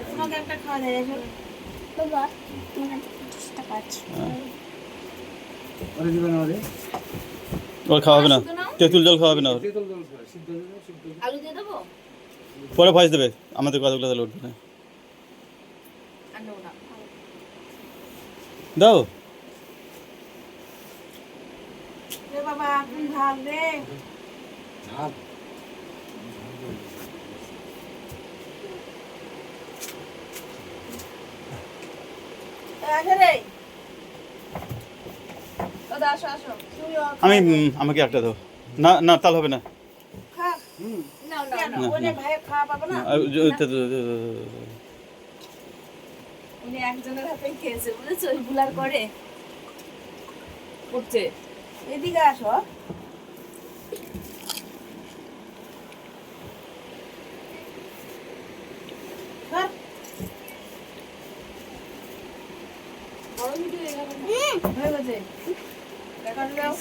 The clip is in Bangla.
তোমাকে একটা খাওয়া যায় বাবা তোমার 50 টাকা আছে ওরে দিবেন ওরে ওর খাওয়াবে না তেঁতুল জল খাওয়াবে না ওর তেঁতুল জল খায় সিদ্ধ জল সিদ্ধ জল আলু দিয়ে দেবো পরে ভয়েস দেবে আমাদের কথাগুলো তাহলে উঠবে না আর নেবো না দাও রে বাবা এখন ঝাল রে ঝাল আছে রে দাদা আসো আসো তুমিও আমি আমাকে একটা দাও না না তাল হবে না খা নাও নাও নাও ওনে ভাই খাওয়া পাবো না উনি একজনের হাতেই খেয়েছে বুঝেছো ওই বুলার করে উঠছে এদিকে আসো হ্যাঁ বড় ভিডিও হয়ে গেছে দেখা যাও